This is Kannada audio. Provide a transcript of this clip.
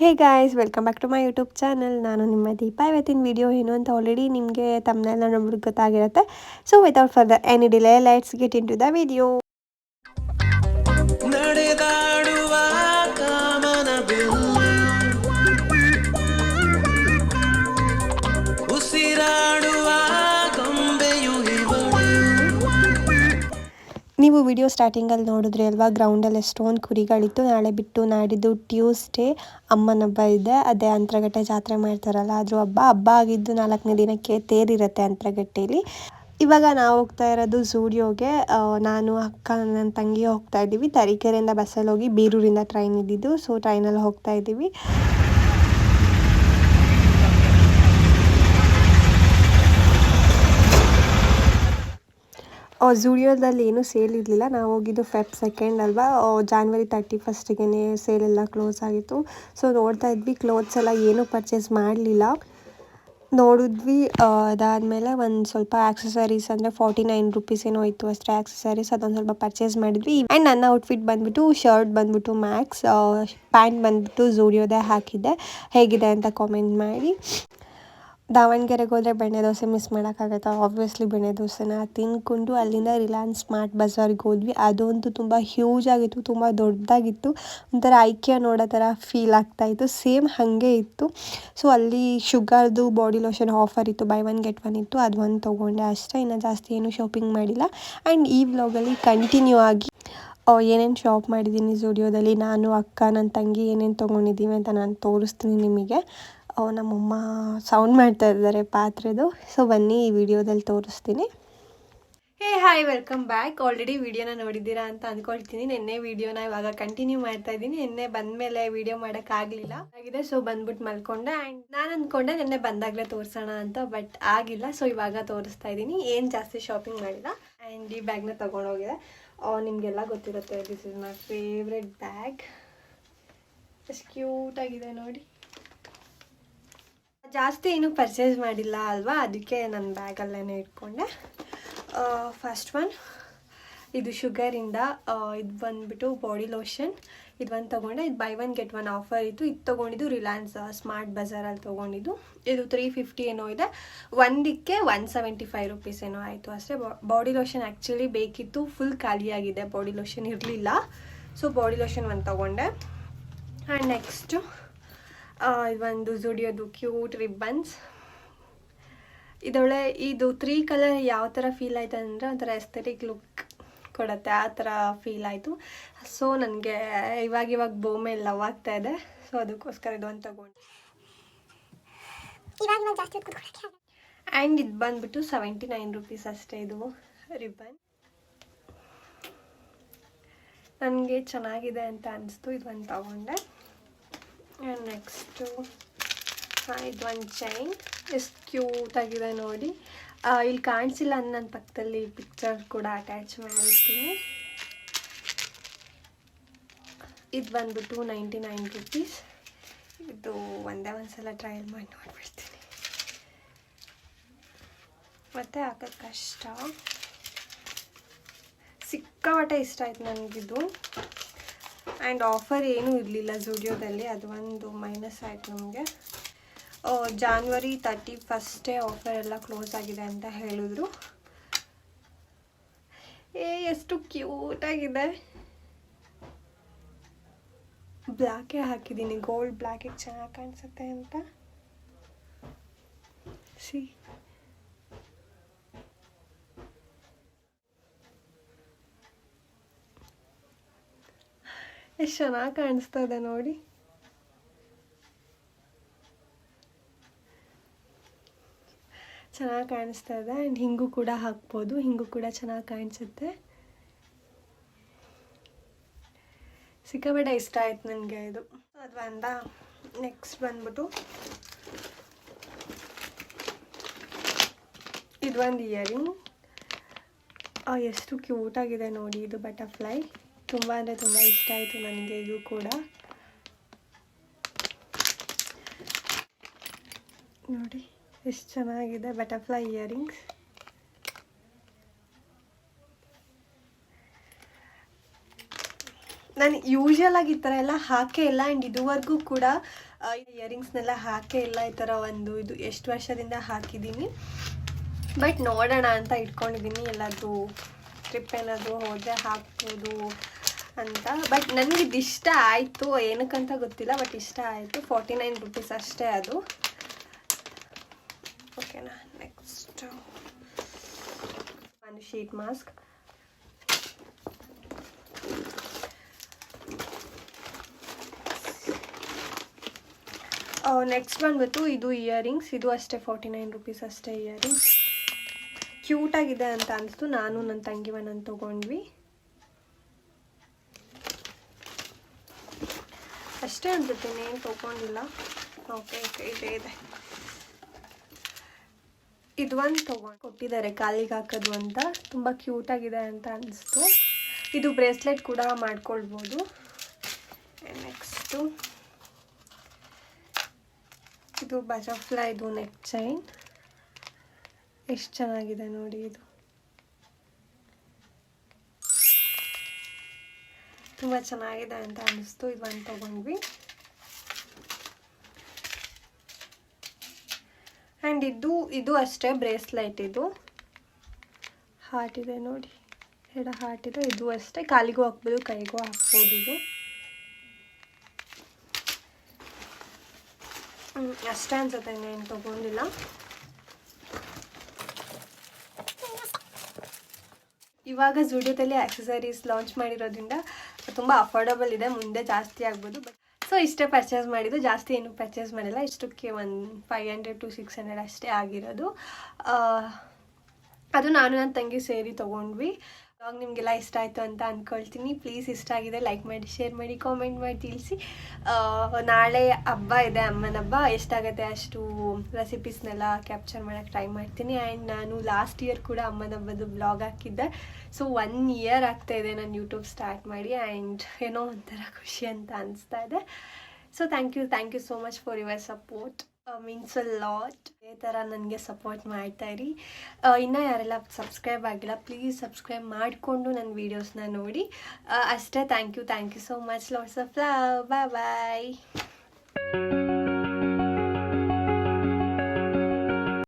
Hey guys, welcome back to my YouTube channel. ನಾನು ನಿಮ್ಮ ದೀಪ. ಇವತ್ತಿನ ವಿಡಿಯೋ ಏನು ಅಂತ ಆಲ್ರೆಡಿ ನಿಮಗೆ ತಮ್ಮನೆಲ್ಲ ನೋಡ್ಬಿಟ್ಟು ಗೊತ್ತಾಗಿರುತ್ತೆ. So without further any delay, let's get into the video. ನಡೆದಾಡುವ ಕಾಮನ ಉಸಿರಾಡುವ ಗೊಂಬೆಯು ನೀವು ವಿಡಿಯೋ ಸ್ಟಾರ್ಟಿಂಗಲ್ಲಿ ನೋಡಿದ್ರಿ ಅಲ್ವಾ, ಗ್ರೌಂಡಲ್ಲಿ ಎಷ್ಟೊಂದು ಕುರಿಗಳಿತ್ತು. ನಾಳೆ ಬಿಟ್ಟು ನಾಡಿದ್ದು ಟ್ಯೂಸ್ಡೇ ಅಮ್ಮನ ಹಬ್ಬ ಇದೆ. ಅದೇ ಅಂತರಗಟ್ಟೆ ಜಾತ್ರೆ ಮಾಡ್ತಾರಲ್ಲ, ಅದ್ರ ಹಬ್ಬ ಆಗಿದ್ದು 4ನೇ ದಿನಕ್ಕೆ ತೇರಿರುತ್ತೆ ಅಂತರಗಟ್ಟೆಯಲ್ಲಿ. ಇವಾಗ ನಾವು ಹೋಗ್ತಾ ಇರೋದು ಝೂಡಿಯೋಗೆ. ನಾನು ಅಕ್ಕ ನನ್ನ ತಂಗಿ ಹೋಗ್ತಾ ಇದ್ದೀವಿ. ತರೀಕೆರೆಯಿಂದ ಬಸ್ಸಲ್ಲಿ ಹೋಗಿ ಬೀರೂರಿಂದ ಟ್ರೈನ್ ಇದ್ದಿದ್ದು, ಸೊ ಟ್ರೈನಲ್ಲಿ ಹೋಗ್ತಾ ಇದ್ದೀವಿ. ಝೂಡಿಯೋದಲ್ಲಿ ಏನೂ ಸೇಲ್ ಇರಲಿಲ್ಲ. ನಾವು ಹೋಗಿದ್ದು ಫೆಬ್ 2 ಅಲ್ವಾ, ಜಾನ್ವರಿ 31ಗೆ ಸೇಲೆಲ್ಲ ಕ್ಲೋಸ್ ಆಗಿತ್ತು. ಸೊ ನೋಡ್ತಾ ಇದ್ವಿ, ಕ್ಲೋತ್ಸ್ ಎಲ್ಲ ಏನೂ ಪರ್ಚೇಸ್ ಮಾಡಲಿಲ್ಲ. ನೋಡಿದ್ವಿ. ಅದಾದಮೇಲೆ ಒಂದು ಸ್ವಲ್ಪ ಆಕ್ಸೆಸರೀಸ್ ಅಂದರೆ 49 ರುಪೀಸ್ ಏನೋ ಇತ್ತು ಅಷ್ಟೇ ಆಕ್ಸೆಸರೀಸ್. ಅದೊಂದು ಸ್ವಲ್ಪ ಪರ್ಚೇಸ್ ಮಾಡಿದ್ವಿ. ಆ್ಯಂಡ್ ನನ್ನ ಔಟ್ಫಿಟ್ ಬಂದುಬಿಟ್ಟು ಶರ್ಟ್ ಬಂದುಬಿಟ್ಟು ಮ್ಯಾಕ್ಸ್, ಪ್ಯಾಂಟ್ ಬಂದುಬಿಟ್ಟು ಝೂಡಿಯೋದೇ ಹಾಕಿದ್ದೆ. ಹೇಗಿದೆ ಅಂತ ಕಾಮೆಂಟ್ ಮಾಡಿ. ದಾವಣಗೆರೆಗೆ ಹೋದರೆ ಬೆಣ್ಣೆ ದೋಸೆ ಮಿಸ್ ಮಾಡೋಕ್ಕಾಗತ್ತಾ? ಆಬ್ವಿಯಸ್ಲಿ ಬೆಣ್ಣೆ ದೋಸೆನ ತಿಂದ್ಕೊಂಡು ಅಲ್ಲಿಂದ ರಿಲಯನ್ಸ್ ಸ್ಮಾರ್ಟ್ ಬಜಾರ್ಗೆ ಹೋದ್ವಿ. ಅದಂತೂ ತುಂಬ ಹ್ಯೂಜ್ ಆಗಿತ್ತು, ತುಂಬ ದೊಡ್ಡದಾಗಿತ್ತು. ಒಂಥರ ಐಕ್ಯ ನೋಡೋ ಥರ ಫೀಲ್ ಆಗ್ತಾಯಿತ್ತು. ಸೇಮ್ ಹಾಗೆ ಇತ್ತು. ಸೊ ಅಲ್ಲಿ ಶುಗರ್ದು ಬಾಡಿ ಲೋಷನ್ ಆಫರ್ ಇತ್ತು, ಬೈ 1 get 1 ಇತ್ತು. ಅದು ಒಂದು ತೊಗೊಂಡೆ ಅಷ್ಟೇ. ಇನ್ನು ಜಾಸ್ತಿ ಏನೂ ಶಾಪಿಂಗ್ ಮಾಡಿಲ್ಲ. ಆ್ಯಂಡ್ ಈ ವ್ಲಾಗಲ್ಲಿ ಕಂಟಿನ್ಯೂ ಆಗಿ ಏನೇನು ಶಾಪ್ ಮಾಡಿದ್ದೀನಿ ಝೂಡಿಯೋದಲ್ಲಿ, ನಾನು ಅಕ್ಕ ನನ್ನ ತಂಗಿ ಏನೇನು ತೊಗೊಂಡಿದ್ದೀವಿ ಅಂತ ನಾನು ತೋರಿಸ್ತೀನಿ ನಿಮಗೆ. ನಮ್ಮಮ್ಮ ಸೌಂಡ್ ಮಾಡ್ತಾ ಇದ್ದಾರೆ ಪಾತ್ರೆದು. ಸೊ ಬನ್ನಿ ಈ ವಿಡಿಯೋದಲ್ಲಿ ತೋರಿಸ್ತೀನಿ. Hey hi, welcome back. Already ವಿಡಿಯೋನ ನೋಡಿದ್ದೀರಾ ಅಂತ ಅಂದ್ಕೊಳ್ತೀನಿ. ನಿನ್ನೆ ವಿಡಿಯೋನ ಇವಾಗ ಕಂಟಿನ್ಯೂ ಮಾಡ್ತಾ ಇದ್ದೀನಿ. ನಿನ್ನೆ ಬಂದಮೇಲೆ ವಿಡಿಯೋ ಮಾಡೋಕ್ಕಾಗಲಿಲ್ಲ ಆಗಿದೆ. ಸೊ ಬಂದ್ಬಿಟ್ಟು ಮಲ್ಕೊಂಡೆ. ಆ್ಯಂಡ್ ನಾನು ಅಂದ್ಕೊಂಡೆ ನಿನ್ನೆ ಬಂದಾಗಲೇ ತೋರಿಸೋಣ ಅಂತ, ಬಟ್ ಆಗಿಲ್ಲ. ಸೊ ಇವಾಗ ತೋರಿಸ್ತಾ ಇದ್ದೀನಿ. ಏನು ಜಾಸ್ತಿ ಶಾಪಿಂಗ್ ಮಾಡಿಲ್ಲ. ಆ್ಯಂಡ್ ಈ ಬ್ಯಾಗ್ನ ತೊಗೊಂಡೋಗಿದೆ. ನಿಮಗೆಲ್ಲ ಗೊತ್ತಿರುತ್ತೆ, this is my favourite bag. ಎಷ್ಟು ಕ್ಯೂಟಾಗಿದೆ ನೋಡಿ. ಜಾಸ್ತಿ ಏನೂ ಪರ್ಚೇಸ್ ಮಾಡಿಲ್ಲ ಅಲ್ವಾ, ಅದಕ್ಕೆ ನನ್ನ ಬ್ಯಾಗಲ್ಲೇ ಇಟ್ಕೊಂಡೆ. ಫಸ್ಟ್ ಒನ್ ಇದು ಶುಗರಿಂದ. ಇದು ಬಂದುಬಿಟ್ಟು ಬಾಡಿ ಲೋಷನ್. ಇದು ಒಂದು ತೊಗೊಂಡೆ. ಇದು ಬೈ 1 get 1 ಆಫರ್ ಇತ್ತು. ಇದು ತೊಗೊಂಡಿದ್ದು ರಿಲಯನ್ಸ್ ಸ್ಮಾರ್ಟ್ ಬಜಾರಲ್ಲಿ ತೊಗೊಂಡಿದ್ದು. ಇದು 350 ಏನೋ ಇದೆ. ಒಂದಕ್ಕೆ 175 ರುಪೀಸ್ ಏನೋ ಆಯಿತು ಅಷ್ಟೇ. ಬಾಡಿ ಲೋಷನ್ ಆ್ಯಕ್ಚುಲಿ ಬೇಕಿತ್ತು, ಫುಲ್ ಖಾಲಿಯಾಗಿದೆ, ಬಾಡಿ ಲೋಷನ್ ಇರಲಿಲ್ಲ. ಸೊ ಬಾಡಿ ಲೋಷನ್ ಒಂದು ತೊಗೊಂಡೆ. ಆ್ಯಂಡ್ ನೆಕ್ಸ್ಟು ಇದೊಂದು ಝೂಡಿಯೋದು ಕ್ಯೂಟ್ ರಿಬ್ಬನ್ಸ್. ಇದೊಳ್ಳೆ ಇದು 3 ಕಲರ್ ಯಾವ ಥರ ಫೀಲ್ ಆಯ್ತು ಅಂದರೆ ಒಂಥರ ಎಸ್ಥೆಟಿಕ್ ಲುಕ್ ಕೊಡುತ್ತೆ, ಆ ಥರ ಫೀಲ್ ಆಯಿತು. ಸೊ ನನಗೆ ಇವಾಗ ಬೋಮೆ ಲವ್ ಆಗ್ತಾ ಇದೆ. ಸೊ ಅದಕ್ಕೋಸ್ಕರ ಇದೊಂದು ತಗೊಂಡು. ಆ್ಯಂಡ್ ಇದು ಬಂದುಬಿಟ್ಟು 79 ರುಪೀಸ್ ಅಷ್ಟೇ ಇದು ರಿಬ್ಬನ್. ನನಗೆ ಚೆನ್ನಾಗಿದೆ ಅಂತ ಅನಿಸ್ತು, ಇದೊಂದು ತಗೊಂಡೆ. ಆ್ಯಂಡ್ ನೆಕ್ಸ್ಟು ಇದೊಂದು ಚೈನ್. ಎಷ್ಟು ಕ್ಯೂಟಾಗಿದೆ ನೋಡಿ. ಇಲ್ಲಿ ಕಾಣಿಸಿಲ್ಲ ಅಂತ ನನ್ನ ಪಕ್ಕದಲ್ಲಿ ಪಿಕ್ಚರ್ ಕೂಡ ಅಟ್ಯಾಚ್ ಮಾಡಿರ್ತೀನಿ. ಇದು ಬಂದುಬಿಟ್ಟು 99 ರುಪೀಸ್. ಇದು ಒಂದೇ ಸಲ ಟ್ರಯಲ್ ಮಾಡಿ ನೋಡ್ಬಿಡ್ತೀನಿ, ಮತ್ತೆ ಹಾಕೋದು ಕಷ್ಟ. ಸಿಕ್ಕಾಪಟ್ಟೆ ಇಷ್ಟ ಆಯ್ತು ನನಗಿದು. ಆ್ಯಂಡ್ ಆಫರ್ ಏನೂ ಇರಲಿಲ್ಲ ಝೂಡಿಯೋದಲ್ಲಿ, ಅದು ಒಂದು ಮೈನಸ್ ಆಯಿತು ನಮಗೆ. ಜಾನ್ವರಿ 31 ಆಫರ್ ಎಲ್ಲ ಕ್ಲೋಸ್ ಆಗಿದೆ ಅಂತ ಹೇಳಿದ್ರು. ಎಷ್ಟು ಕ್ಯೂಟಾಗಿದೆ. ಬ್ಲ್ಯಾಕೇ ಹಾಕಿದ್ದೀನಿ, ಗೋಲ್ಡ್ ಬ್ಲ್ಯಾಕಿಗೆ ಚೆನ್ನಾಗಿ ಕಾಣಿಸುತ್ತೆ ಅಂತ. ಸಿ ಎಷ್ಟು ಚೆನ್ನಾಗಿ ಕಾಣಿಸ್ತಾ ಇದೆ ನೋಡಿ. ಚೆನ್ನಾಗಿ ಕಾಣಿಸ್ತಾ ಇದೆ. ಆ್ಯಂಡ್ ಹಿಂಗೂ ಕೂಡ ಹಾಕ್ಬೋದು, ಹಿಂಗೂ ಕೂಡ ಚೆನ್ನಾಗಿ ಕಾಣಿಸುತ್ತೆ. ಸಿಕ್ಕಾಪಟ್ಟೆ ಇಷ್ಟ ಆಯ್ತು ನನಗೆ ಇದು. ಅದು ಬಂದ. ನೆಕ್ಸ್ಟ್ ಬಂದ್ಬಿಟ್ಟು ಇದೊಂದು ಇಯರಿಂಗ್. ಎಷ್ಟು ಕ್ಯೂಟಾಗಿದೆ ನೋಡಿ. ಇದು ಬಟರ್ಫ್ಲೈ ತುಂಬ ಅಂದರೆ ತುಂಬ ಇಷ್ಟ ಆಯಿತು ನನಗೆ ಇದು ಕೂಡ. ನೋಡಿ ಎಷ್ಟು ಚೆನ್ನಾಗಿದೆ ಬಟರ್ಫ್ಲೈ ಇಯರಿಂಗ್ಸ್. ನಾನು ಯೂಶ್ವಲಾಗಿ ಈ ಥರ ಎಲ್ಲ ಹಾಕೇ ಇಲ್ಲ. ಆ್ಯಂಡ್ ಇದುವರೆಗೂ ಕೂಡ ಇಯರಿಂಗ್ಸ್ನೆಲ್ಲ ಹಾಕೇ ಇಲ್ಲ. ಈ ಥರ ಇದು ಎಷ್ಟು ವರ್ಷದಿಂದ ಹಾಕಿದ್ದೀನಿ. ಬಟ್ ನೋಡೋಣ ಅಂತ ಇಟ್ಕೊಂಡಿದ್ದೀನಿ, ಎಲ್ಲಾದರೂ ಟ್ರಿಪ್ ಏನಾದರೂ ಹೋದರೆ ಹಾಕ್ಬೋದು ಅಂತ. ಬಟ್ ನನಗೆ ಇದು ಇಷ್ಟ ಆಯಿತು, ಏನಕ್ಕಂತ ಗೊತ್ತಿಲ್ಲ, ಬಟ್ ಇಷ್ಟ ಆಯಿತು. 49 ರೂಪೀಸ್ ಅಷ್ಟೇ ಅದು. ಓಕೆನಾ, ನೆಕ್ಸ್ಟ್ ಒಂದು ಶೀಟ್ ಮಾಸ್ಕ್. ನೆಕ್ಸ್ಟ್ ಬಂದ್ಬಿಟ್ಟು ಇದು ಇಯರಿಂಗ್ಸ್. ಇದು ಅಷ್ಟೇ 49 ರೂಪೀಸ್ ಅಷ್ಟೇ ಇಯರಿಂಗ್ಸ್. ಕ್ಯೂಟಾಗಿದೆ ಅಂತ ಅನಿಸ್ತು. ನಾನು ನನ್ನ ತಂಗಿ ಮನೆಯನ್ನು ತೊಗೊಂಡ್ವಿ ಅಷ್ಟೇ ಅನ್ಸುತ್ತೆ, ಏನು ತೊಗೊಂಡಿಲ್ಲ. ಓಕೆ ಇದೆ. ಇದು ಒಂದು ಕೊಟ್ಟಿದ್ದಾರೆ ಕಾಲಿಗೆ ಹಾಕೋದು ಅಂತ. ತುಂಬ ಕ್ಯೂಟಾಗಿದೆ ಅಂತ ಅನಿಸ್ತು. ಇದು ಬ್ರೇಸ್ಲೆಟ್ ಕೂಡ ಮಾಡ್ಕೊಳ್ಬೋದು. ನೆಕ್ಸ್ಟು ಇದು ಬಟರ್ಫ್ಲೈ, ಇದು ನೆಕ್ ಚೈನ್. ಎಷ್ಟು ಚೆನ್ನಾಗಿದೆ ನೋಡಿ, ಇದು ತುಂಬ ಚೆನ್ನಾಗಿದೆ ಅಂತ ಅನಿಸ್ತು. ಇದು ಒಂದು ತೊಗೊಂಡ್ವಿ. ಆ್ಯಂಡ್ ಇದು ಅಷ್ಟೇ ಬ್ರೇಸ್ಲೈಟ್. ಇದು ಹಾರ್ಟ್ ಇದೆ ನೋಡಿ, ಎರಡು ಹಾರ್ಟ್ ಇದೆ. ಇದು ಅಷ್ಟೇ, ಕಾಲಿಗೂ ಹಾಕ್ಬೋದು, ಕೈಗೂ ಹಾಕ್ಬೋದು. ಇದು ಅಷ್ಟೇ ಅನ್ಸುತ್ತೆ, ಇನ್ನೇನು ತೊಗೊಂಡಿಲ್ಲ. ಇವಾಗ ಝೂಡಿಯೋದಲ್ಲಿ ಆಕ್ಸೆಸರೀಸ್ ಲಾಂಚ್ ಮಾಡಿರೋದ್ರಿಂದ ತುಂಬ ಅಫೋರ್ಡಬಲ್ ಇದೆ, ಮುಂದೆ ಜಾಸ್ತಿ ಆಗ್ಬೋದು. ಬಟ್ ಸೊ ಇಷ್ಟೇ ಪರ್ಚೇಸ್ ಮಾಡಿದ್ದು, ಜಾಸ್ತಿ ಏನು ಪರ್ಚೇಸ್ ಮಾಡಿಲ್ಲ. ಇಷ್ಟಕ್ಕೆ ಒಂದು 500 to 600 ಅಷ್ಟೇ ಆಗಿರೋದು. ಅದು ನಾನು ನನ್ನ ತಂಗಿ ಸೇರಿ ತೊಗೊಂಡ್ವಿ. ಇವಾಗ ನಿಮಗೆಲ್ಲ ಇಷ್ಟ ಆಯಿತು ಅಂತ ಅಂದ್ಕೊಳ್ತೀನಿ. ಪ್ಲೀಸ್ ಇಷ್ಟ ಆಗಿದೆ ಲೈಕ್ ಮಾಡಿ, ಶೇರ್ ಮಾಡಿ, ಕಾಮೆಂಟ್ ಮಾಡಿ ತಿಳಿಸಿ. ನಾಳೆ ಹಬ್ಬ ಇದೆ, ಅಮ್ಮನ ಹಬ್ಬ. ಎಷ್ಟಾಗುತ್ತೆ ಅಷ್ಟು ರೆಸಿಪೀಸ್ನೆಲ್ಲ ಕ್ಯಾಪ್ಚರ್ ಮಾಡೋಕ್ಕೆ ಟ್ರೈ ಮಾಡ್ತೀನಿ. ಆ್ಯಂಡ್ ನಾನು ಲಾಸ್ಟ್ ಇಯರ್ ಕೂಡ ಅಮ್ಮನ ಹಬ್ಬದ ಬ್ಲಾಗ್ ಹಾಕಿದ್ದೆ. ಸೊ 1 year ಆಗ್ತಾಯಿದೆ ನಾನು ಯೂಟ್ಯೂಬ್ ಸ್ಟಾರ್ಟ್ ಮಾಡಿ. ಆ್ಯಂಡ್ ಏನೋ ಒಂಥರ ಖುಷಿ ಅಂತ ಅನಿಸ್ತಾ ಇದೆ. So thank you so much for your support. Means a lot. ಇದೇ ಥರ ನನಗೆ ಸಪೋರ್ಟ್ ಮಾಡ್ತಾಯಿರಿ. ಇನ್ನೂ ಯಾರೆಲ್ಲ ಸಬ್ಸ್ಕ್ರೈಬ್ ಆಗಿಲ್ಲ, ಪ್ಲೀಸ್ ಸಬ್ಸ್ಕ್ರೈಬ್ ಮಾಡಿಕೊಂಡು ನನ್ನ ವೀಡಿಯೋಸ್ನ ನೋಡಿ. ಅಷ್ಟೇ. Thank you so much. Lots of love. Bye.